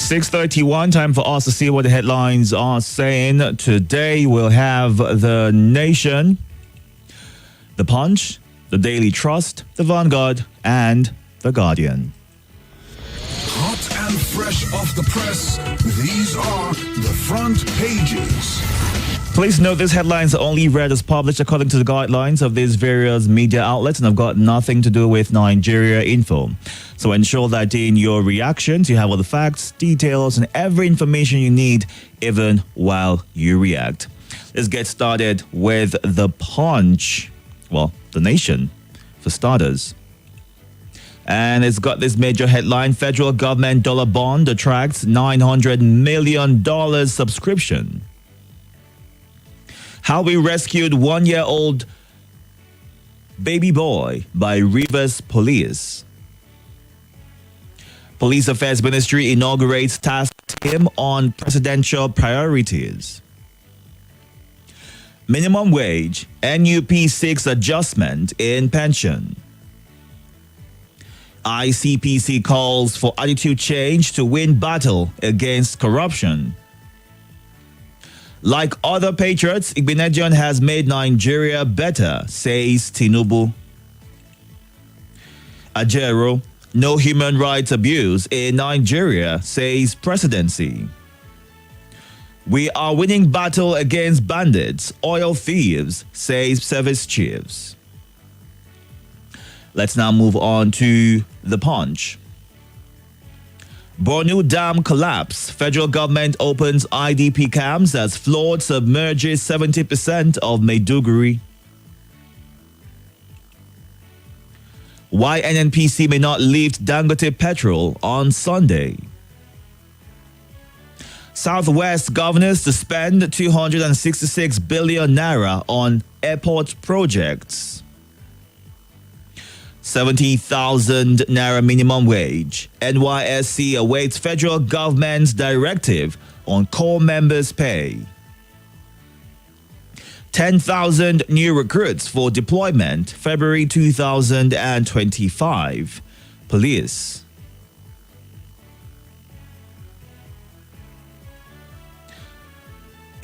It's 6:31. Time for us to see what the headlines are saying. Today we'll have The Nation, The Punch, The Daily Trust, The Vanguard, and The Guardian. Hot and fresh off the press, these are the front pages. Please note these headlines are only read as published according to the guidelines of these various media outlets and have got nothing to do with Nigeria Info. So ensure that in your reactions you have all the facts, details, and every information you need, even while you react. Let's get started with The Punch. Well, The Nation, for starters. And it's got this major headline: federal government dollar bond attracts $900 million subscription. How we rescued one-year-old baby boy by Rivers Police. Police Affairs Ministry inaugurates task team on presidential priorities. Minimum wage, NUP seeks adjustment in pension. ICPC calls for attitude change to win battle against corruption. Like other patriots, Igbenedion has made Nigeria better, says Tinubu. Ajero, no human rights abuse in Nigeria, says presidency. We are winning battle against bandits, oil thieves, says service chiefs. Let's now move on to The Punch. Bornu Dam collapse. Federal government opens IDP camps as flood submerges 70% of Maiduguri. Why NNPC may not lift Dangote petrol on Sunday. Southwest governors to spend 266 billion naira on airport projects. 70,000 naira minimum wage. NYSC awaits federal government's directive on core members' pay. 10,000 new recruits for deployment February 2025. Police.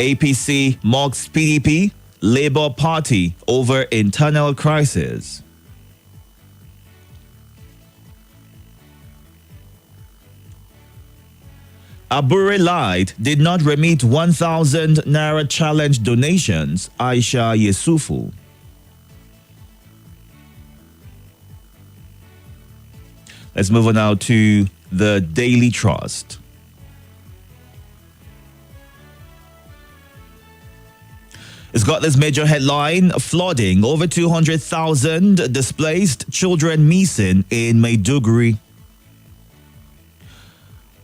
APC mocks PDP, Labour Party over internal crisis. Abure lied, did not remit 1,000 naira challenge donations, Aisha Yesufu. Let's move on now to the Daily Trust. It's got this major headline: flooding, over 200,000 displaced, children missing in Maiduguri.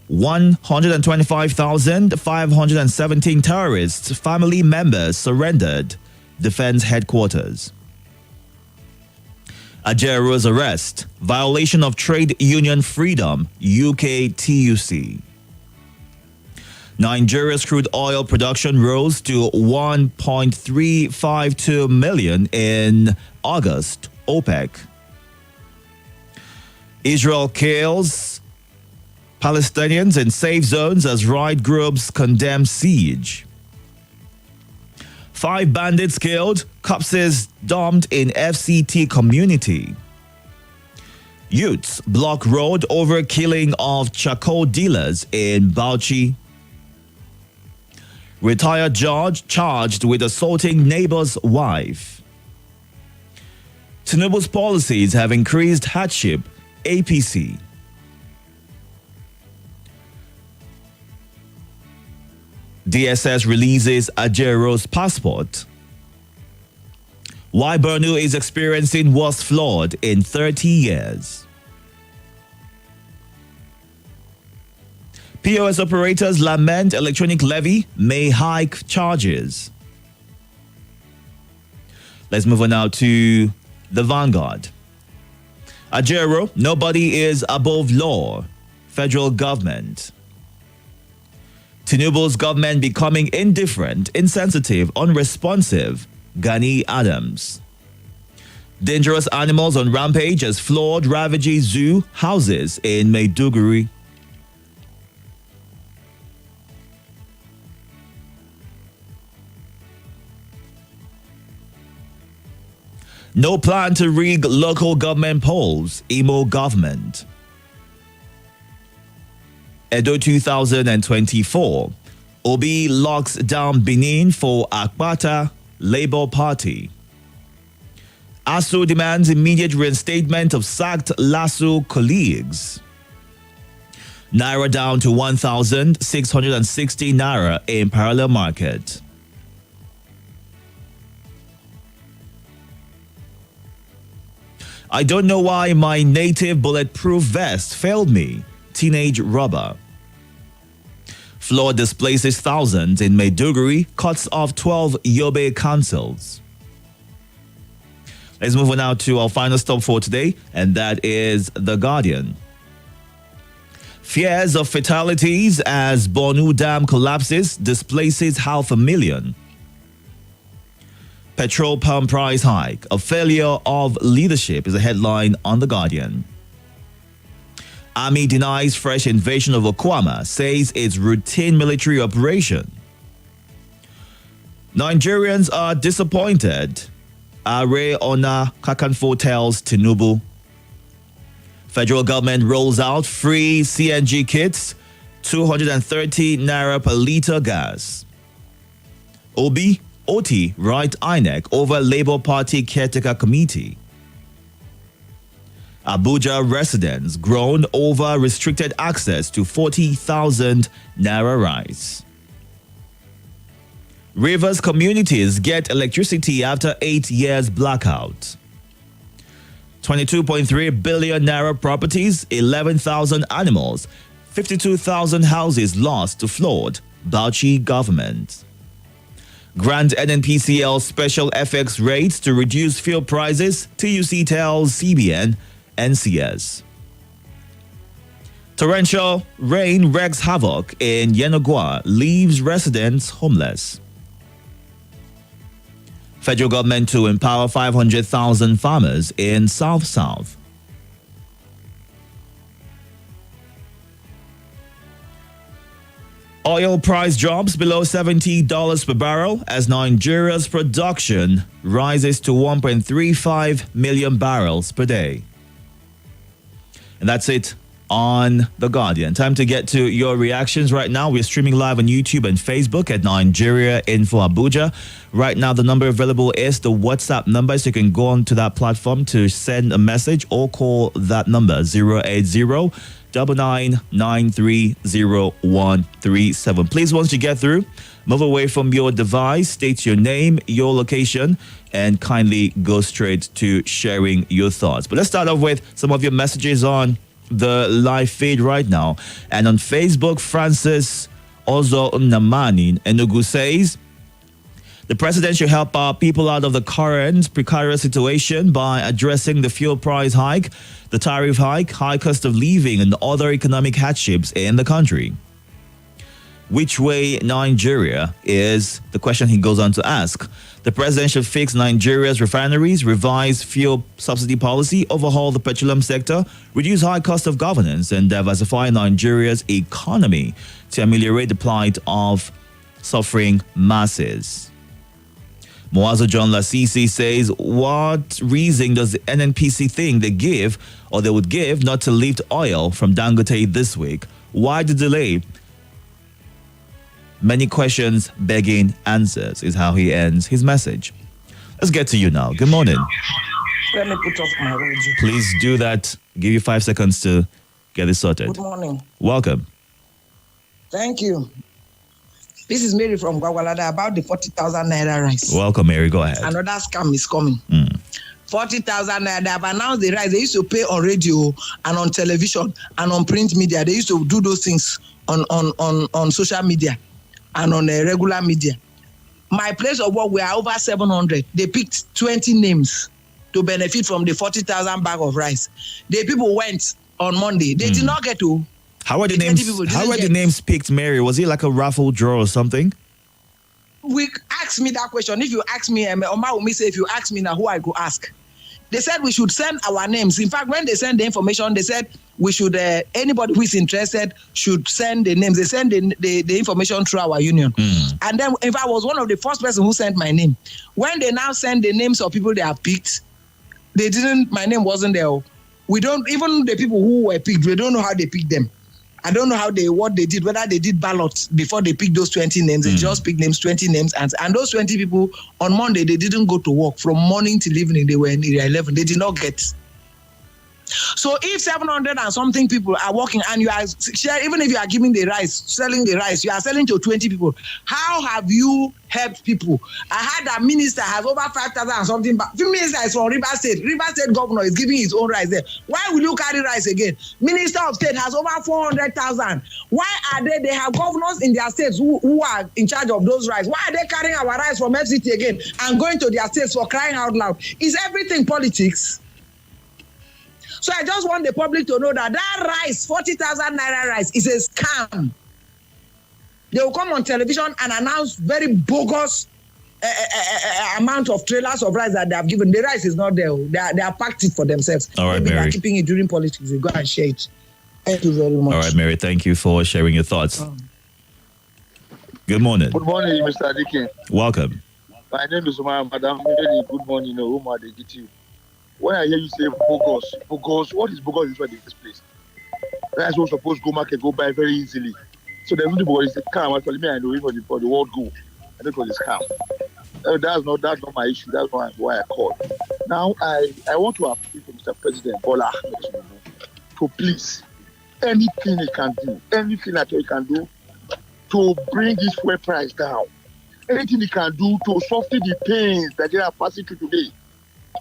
125,517 terrorists, family members surrendered, Defense Headquarters. Ajero's arrest, violation of trade union freedom, UK TUC. Nigeria's crude oil production rose to 1.352 million in August, OPEC. Israel kills Palestinians in safe zones as riot groups condemn siege. 5 bandits killed, corpses dumped in FCT community. Youths block road over killing of charcoal dealers in Bauchi. Retired judge charged with assaulting neighbor's wife. Tinubu's policies have increased hardship, APC. DSS releases Ajero's passport. Why Bornu is experiencing worst flood in 30 years. POS operators lament electronic levy may hike charges. Let's move on now to the Vanguard. Ajero, nobody is above law. Federal government. Tinubu's government becoming indifferent, insensitive, unresponsive, Gani Adams. Dangerous animals on rampage as flood ravages zoo houses in Maiduguri. No plan to rig local government polls, Imo government. Edo 2024. Obi locks down Benin for Akpata Labour Party. ASU demands immediate reinstatement of sacked LASU colleagues. Naira down to 1,660 Naira in parallel market. I don't know why my native bulletproof vest failed me. Teenage robber. Flood displaces thousands in Maiduguri, cuts off 12 Yobe councils. Let's move on now to our final stop for today, and that is The Guardian. Fears of fatalities as Bonu Dam collapses displaces 500,000. Petrol pump price hike, a failure of leadership is a headline on The Guardian. Army denies fresh invasion of Okwama, says it's routine military operation. Nigerians are disappointed. Are Ona Kakanfo tells Tinubu. Federal government rolls out free CNG kits, 230 Naira per litre gas. Obi, Oti write INEC over Labour Party caretaker committee. Abuja residents groan over restricted access to 40,000 Naira rice. Rivers communities get electricity after 8 years blackout. 22.3 billion Naira properties, 11,000 animals, 52,000 houses lost to flood, Bauchi government. Grant NNPCL special FX rates to reduce fuel prices, TUC tells CBN, NCS. Torrential rain wreaks havoc in Yenogwa, leaves residents homeless. Federal government to empower 500,000 farmers in South-South. Oil price drops below $70 per barrel as Nigeria's production rises to 1.35 million barrels per day. And that's it on The Guardian. Time to get to your reactions right now. We're streaming live on YouTube and Facebook at Nigeria Info Abuja. Right now, the number available is the WhatsApp number, so you can go on to that platform to send a message or call that number 080-999-30137. Please, once you get through, move away from your device, state your name, your location, and kindly go straight to sharing your thoughts. But let's start off with some of your messages on the live feed right now. And on Facebook, Francis Ozo Namani Enugu says, the president should help our people out of the current precarious situation by addressing the fuel price hike, the tariff hike, high cost of living, and other economic hardships in the country. Which way Nigeria is the question he goes on to ask. The president should fix Nigeria's refineries, revise fuel subsidy policy, overhaul the petroleum sector, reduce high cost of governance, and diversify Nigeria's economy to ameliorate the plight of suffering masses. Moazo John Lasisi says, what reason does the NNPC think they would give not to lift oil from Dangote this week? Why the delay? Many questions begging answers is how he ends his message. Let's get to you now. Good morning. Let me put off my radio. Please do that. Give you 5 seconds to get it sorted. Good morning. Welcome. Thank you. This is Mary from Gwagwalada about the 40,000 Naira rice. Welcome, Mary. Go ahead. Another scam is coming. 40,000 Naira. They have announced the rice. They used to pay on radio and on television and on print media. They used to do those things on social media and on regular media. My place of work, we are over 700. They picked 20 names to benefit from the 40,000 bag of rice. The people went on Monday. They did not get to. How were the names picked, Mary? Was it like a raffle draw or something? We asked me that question. If you ask me, Oma will say, if you ask me now, who I go ask? They said we should send our names. In fact, when they sent the information, they said we should, anybody who is interested should send the names. They send the information through our union. And then, in fact, I was one of the first person who sent my name. When they now send the names of people they have picked, They didn't. My name wasn't there. We don't, even the people who were picked, we don't know how they picked them. I don't know what they did, whether they did ballots before they picked those 20 names. They just picked names, 20 names. And those 20 people, on Monday, they didn't go to work. From morning till evening, they were in area 11. They did not get. So if 700 and something people are working and you are sharing, even if you are giving the rice, selling the rice, you are selling to 20 people. How have you helped people? I heard that minister has over 5,000 and something. But the minister is from River State. River State governor is giving his own rice there. Why will you carry rice again? Minister of State has over 400,000. Why are they have governors in their states who are in charge of those rice? Why are they carrying our rice from FCT again and going to their states for crying out loud? Is everything politics? So I just want the public to know that rice, 40,000 naira rice, is a scam. They will come on television and announce very bogus amount of trailers of rice that they have given. The rice is not there. They are packed it for themselves. All right, Maybe Mary. They are keeping it during politics. They go and share it. Thank you very much. All right, Mary. Thank you for sharing your thoughts. Good morning. Good morning, Mr. Dikin. Welcome. My name is Umar. Madam, good morning. Umar, they get you. When I hear you say bogus, what is bogus in this place? That's what supposed to go market, go buy very easily. So there's nothing bogus. It's a scam. Actually, me, I know it for the world go. I think it was a scam. That's not my issue. That's why I called. Now, I want to appeal to Mr. President Bola Ahmed Tinubu to please, anything he can do, anything that he can do to bring this fuel price down, anything he can do to soften the pains that they are passing through today.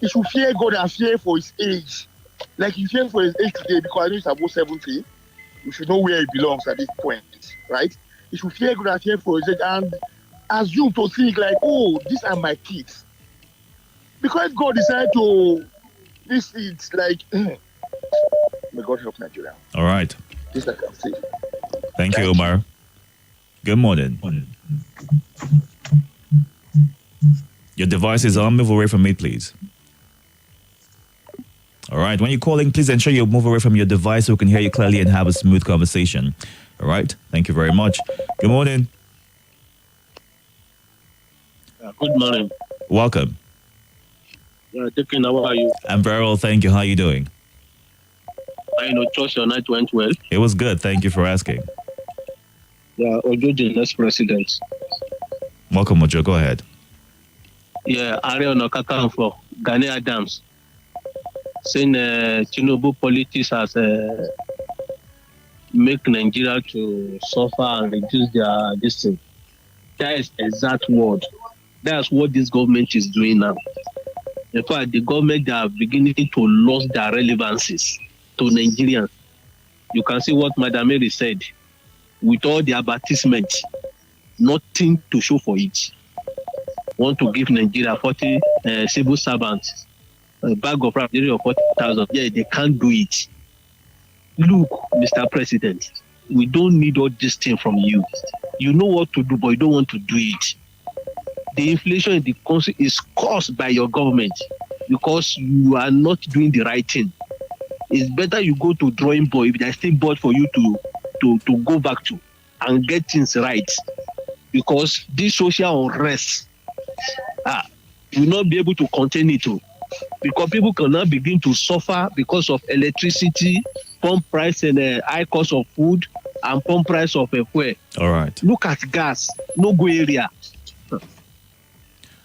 He should fear God and fear for his age. Like he fears for his age today because I know he's above 70. You should know where he belongs at this point, right? He should fear God and fear for his age and assume to think like, oh, these are my kids. Because God decided to, this is like, may God help Nigeria. All right. This I can say. Thank you, Omar. Good morning. Your device is on. Move away from me, please. All right. When you're calling, please ensure you move away from your device so we can hear you clearly and have a smooth conversation. All right. Thank you very much. Good morning. Good morning. Welcome. Dikin, how are you? I'm very well, thank you. How are you doing? I know church your night went well. It was good. Thank you for asking. Yeah, Ojo, the next president. Welcome, Ojo. Go ahead. Yeah, Ariel Okakanfo, Gani Adams, saying Tinubu politics has make Nigeria to suffer and reduce their distance. That is exact word. That's what this government is doing now. In fact, the government, they are beginning to lose their relevancies to Nigerians. You can see what Madam Mary said. With all the advertisement, nothing to show for it. Want to give Nigeria 40 civil servants a bag of rice of 40,000. Yeah, they can't do it. Look, Mr. President, we don't need all this thing from you. You know what to do, but you don't want to do it. The inflation in the country is caused by your government because you are not doing the right thing. It's better you go to drawing board if there's still board for you to go back to and get things right. Because this social unrest will not be able to contain it. Because people cannot begin to suffer because of electricity, pump price and high cost of food, and pump price of fuel. All right. Look at gas, no go area.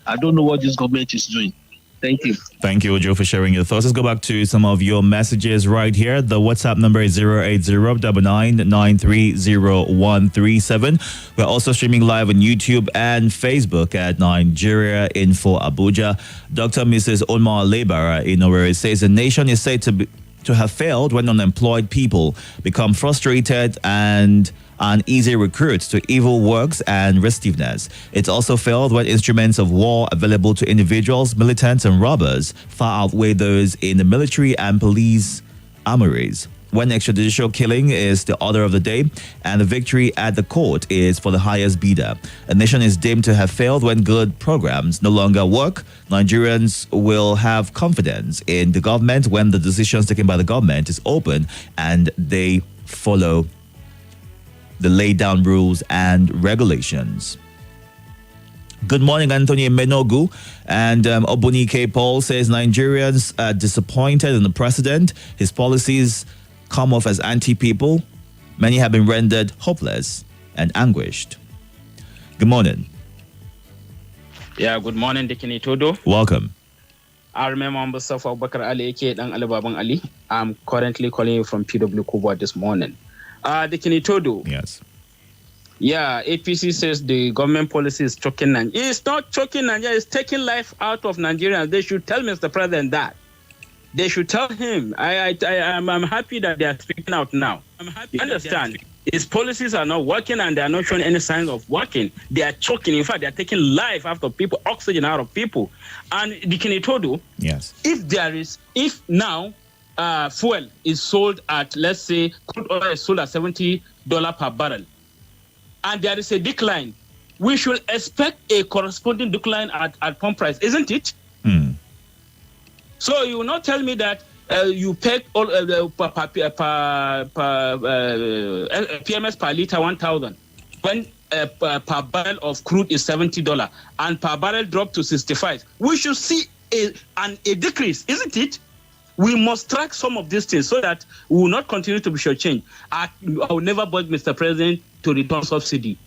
I don't know what this government is doing. Thank you. Thank you, Ojo, for sharing your thoughts. Let's go back to some of your messages right here. The WhatsApp number is 080-99930137. We're also streaming live on YouTube and Facebook at Nigeria Info Abuja. Dr. Mrs. Omar Lebara in Owerri says the nation is said to have failed when unemployed people become frustrated and easy recruits to evil works and restiveness. It's also failed when instruments of war available to individuals, militants, and robbers far outweigh those in the military and police armories. When extrajudicial killing is the order of the day and the victory at the court is for the highest bidder. A nation is deemed to have failed when good programs no longer work. Nigerians will have confidence in the government when the decisions taken by the government is open and they follow the laid down rules and regulations. Good morning, Anthony Menogu. And Obunike Paul says Nigerians are disappointed in the president. His policies come off as anti-people. Many have been rendered hopeless and anguished. Good morning. Yeah, good morning, Deacon Itodo. Welcome. I remember myself, Bakar Ali, aka Dan Alibabang Ali. I'm currently calling you from PW Kuba this morning. Deacon Itodo. Yes. Yeah, APC says the government policy is choking Nigeria. It's not choking Nigeria, it's taking life out of Nigerians. They should tell Mr. President that. They should tell him. I'm happy that they are speaking out now. I'm happy. You understand? His policies are not working and they are not showing any signs of working. They are choking. In fact, they are taking life out of people, oxygen out of people. And Deacon Itodo, yes, if now fuel is sold at, let's say, crude oil is sold at $70 per barrel, and there is a decline, we should expect a corresponding decline at pump price, isn't it? Mm. So you will not tell me that you pay all PMS per liter 1,000 when per barrel of crude is $70 and per barrel drop to 65. We should see a decrease, isn't it? We must track some of these things so that we will not continue to be shortchanged. I will never beg Mr. President to return subsidy.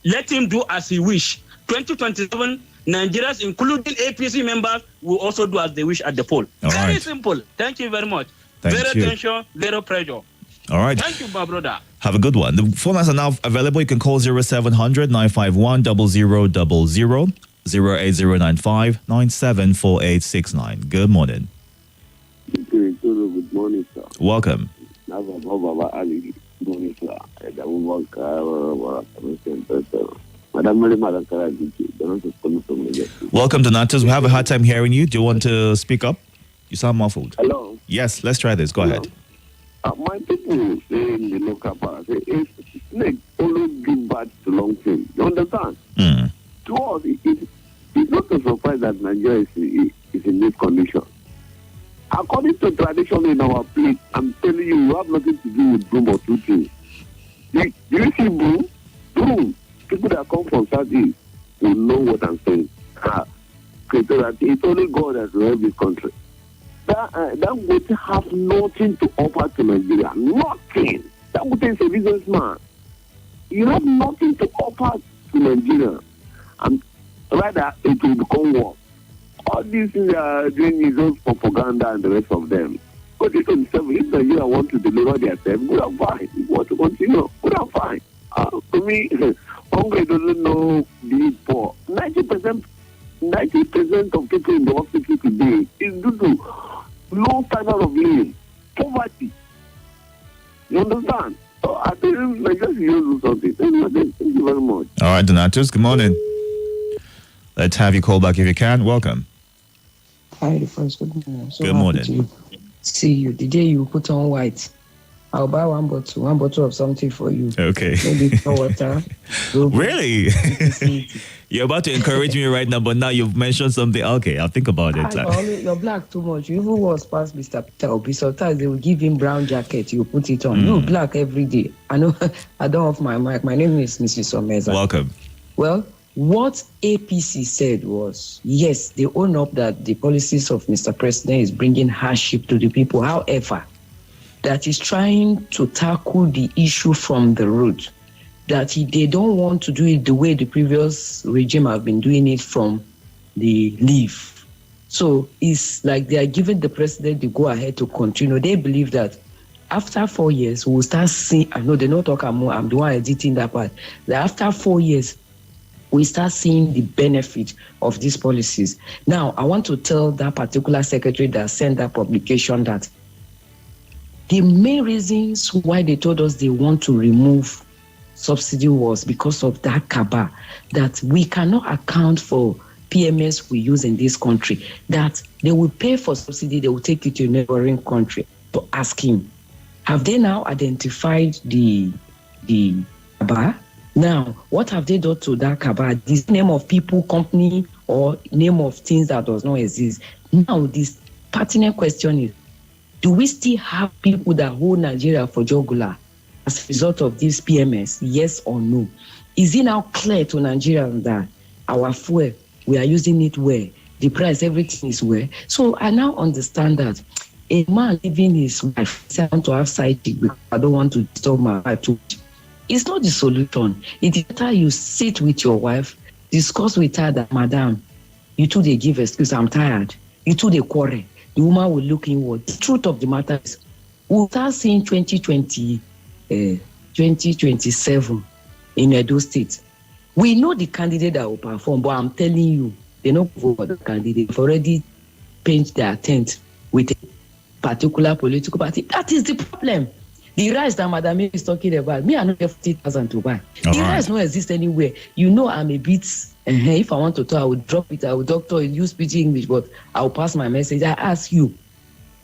Let him do as he wish. 2027, Nigerians, including APC members, will also do as they wish at the poll. Very simple. Thank you very much. Zero tension, zero pressure. All right. Thank you, my brother. Have a good one. The phone lines are now available. You can call 0700 951 0000, 08095 974869. Good morning. Good morning, sir. Welcome. Welcome, Donatus. We have a hard time hearing you. Do you want to speak up? You sound muffled. Hello. Yes, let's try this. Go ahead. My people say in the local power, say, snake always give birth to long things. You understand? Mm. To us, it's not a surprise that Nigeria is in this condition. According to tradition in our place, I'm telling you, you have nothing to do with broom or two things. Do you see broom? Broom. People that come from Southeast will know what I'm saying. It's only God that will help this country. That would have nothing to offer to Nigeria. Nothing. That would is a businessman. You have nothing to offer to Nigeria. And rather, it will become war. All these things they are doing is just propaganda and the rest of them. But if Nigeria want to deliver themselves, good and fine. If you want to continue, good and fine. To me, Hungary doesn't know the poor. 90% of people in the hospital today is due to low standard of living, poverty. You understand? So I think Nigeria should do something. Thank you very much. All right, Donatus. Good morning. Let's have you call back if you can. Welcome. Hi, first. Good morning. So good morning. To see you. The day you put on white, I'll buy one bottle of something for you. Okay. Maybe for water. Really? You're about to encourage me right now, but now you've mentioned something. Okay, I'll think about it. You're black too much. You even was past Mr. Peter Obi. Sometimes they will give him brown jacket. You put it on. You black every day. I know. I don't have my mic. My name is Mrs. Omeza. Welcome. Well, what APC said was, yes, they own up that the policies of Mr. President is bringing hardship to the people. However, that is trying to tackle the issue from the root. That they don't want to do it the way the previous regime have been doing it from the leaf. So it's like they are giving the president the go-ahead to continue. They believe that after 4 years, we'll start seeing, I know they're not talking more, I'm the one editing that part, that after 4 years, we start seeing the benefit of these policies. Now, I want to tell that particular secretary that sent that publication that the main reasons why they told us they want to remove subsidy was because of that cabal, that we cannot account for PMS we use in this country, that they will pay for subsidy, they will take it to a neighboring country. To ask him, have they now identified the cabal? Now, what have they done to that cabal? This name of people, company, or name of things that does not exist. Now, this pertinent question is, do we still have people that hold Nigeria for jugular as a result of this PMS? Yes or no? Is it now clear to Nigerians that our fuel, we are using it well. The price, everything is well. So I now understand that a man leaving his wife, say, I want to have side chick because I don't want to disturb my wife too much. It's not the solution. It's better you sit with your wife, discuss with her that, madam, you two they give excuse, I'm tired. You two they quarrel. The woman will look inward. The truth of the matter is, we'll start seeing 2027 in Edo State. We know the candidate that will perform, but I'm telling you, they don't vote for the candidate. They've already painted their tent with a particular political party. That is the problem. The rice that Madam is talking about, me, I don't have 50,000 to buy. The rice don't exist anywhere. You know, I'm a bit, if I want to talk, I would drop it, I would doctor, use pidgin English, but I'll pass my message. I ask you,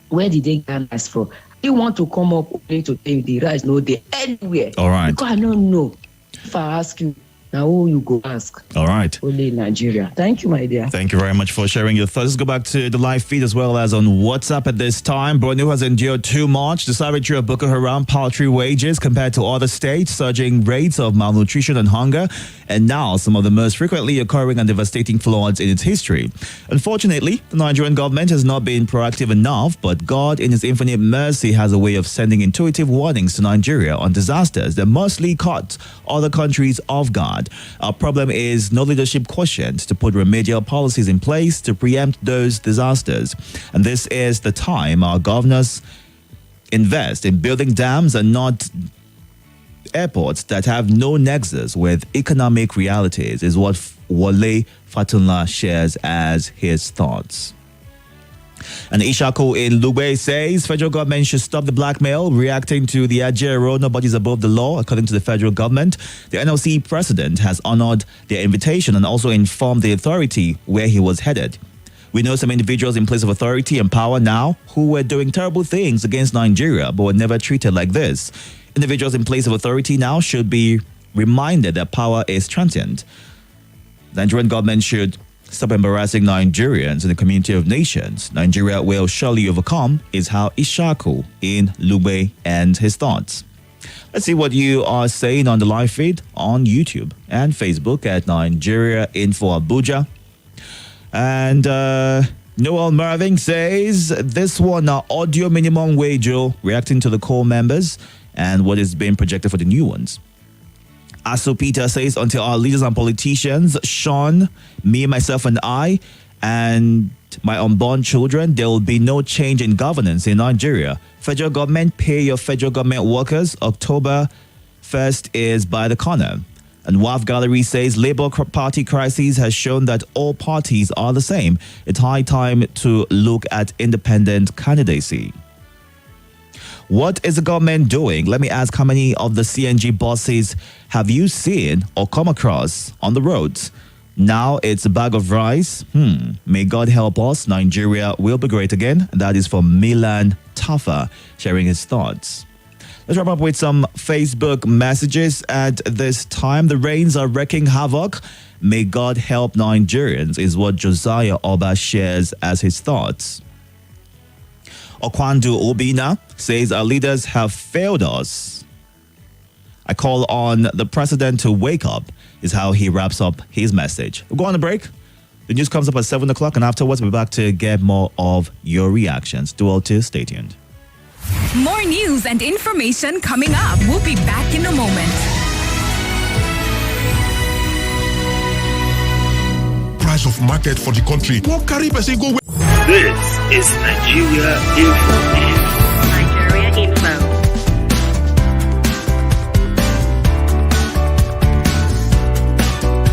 where did they get rice from? You want to come up only to tell the rice, no, they anywhere. All right. Because I don't know. If I ask you, now who you go ask? All right. Only in Nigeria. Thank you, my dear. Thank you very much for sharing your thoughts. Let's go back to the live feed as well as on WhatsApp at this time. Borno has endured too much. The savagery of Boko Haram, paltry wages compared to other states, surging rates of malnutrition and hunger, and now some of the most frequently occurring and devastating floods in its history. Unfortunately, the Nigerian government has not been proactive enough, but God, in His infinite mercy, has a way of sending intuitive warnings to Nigeria on disasters that mostly caught other countries off guard. Our problem is no leadership quotient to put remedial policies in place to preempt those disasters. And this is the time our governors invest in building dams and not airports that have no nexus with economic realities, is what Wale Fatunla shares as his thoughts. And Ishako in Lube says federal government should stop the blackmail, reacting to the Ajero, nobody's above the law, according to the federal government. The NLC president has honored their invitation and also informed the authority where he was headed. We know some individuals in place of authority and power now who were doing terrible things against Nigeria but were never treated like this. Individuals in place of authority now should be reminded that power is transient. The Nigerian government should stop embarrassing Nigerians in the community of nations. Nigeria will surely overcome, is how Ishaku in Lube ends his thoughts. Let's see what you are saying on the live feed on YouTube and Facebook at Nigeria Info Abuja. And Noel Merving says, this one, audio minimum wage, reacting to the core members and what is being projected for the new ones. Asu Peter says, until our leaders and politicians, Sean, me, myself, and I, and my unborn children, there will be no change in governance in Nigeria. Federal government, pay your federal government workers. October 1st is by the corner. And WAF Gallery says, Labour Party crisis has shown that all parties are the same. It's high time to look at independent candidacy. What is the government doing? Let me ask, how many of the CNG buses have you seen or come across on the roads? Now it's a bag of rice. May God help us. Nigeria will be great again. That is from Milan Tafa, sharing his thoughts. Let's wrap up with some Facebook messages at this time. The rains are wreaking havoc. May God help Nigerians, is what Josiah Oba shares as his thoughts. Okwandu Obina says our leaders have failed us. I call on the president to wake up, is how he wraps up his message. We'll go on a break. The news comes up at 7 o'clock, and afterwards we'll be back to get more of your reactions. Do all to stay tuned. More news and information coming up. We'll be back in a moment. Price of market for the country. What carry person go? This is Nigeria Info.